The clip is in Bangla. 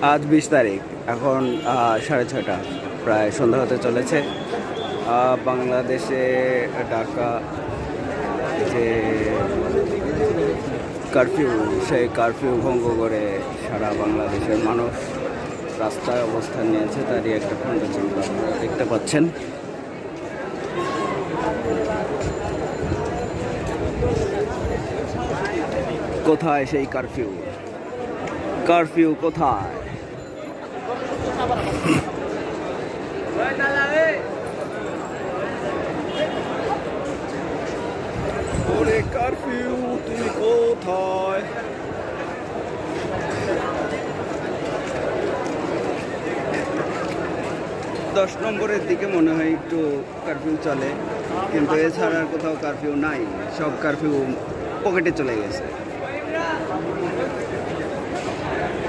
আজ 20 তারিখ, এখন 6:30, প্রায় সন্ধ্যা হতে চলেছে। বাংলাদেশে ঢাকা যে কারফিউ, সেই কারফিউ ভঙ্গ করে সারা বাংলাদেশের মানুষ রাস্তায় অবস্থান নিয়েছে। তারই একটা খণ্ডচিত্র আপনারা দেখতে পাচ্ছেন। কোথায় সেই কারফিউ? কারফিউ কোথায়? ওরে কারফিউ, তুমি কোথায়? 10 নম্বরের দিকে মনে হয় একটু কারফিউ চলে, কিন্তু এছাড়া আর কোথাও কারফিউ নাই। সব কারফিউ পকেটে চলে গেছে।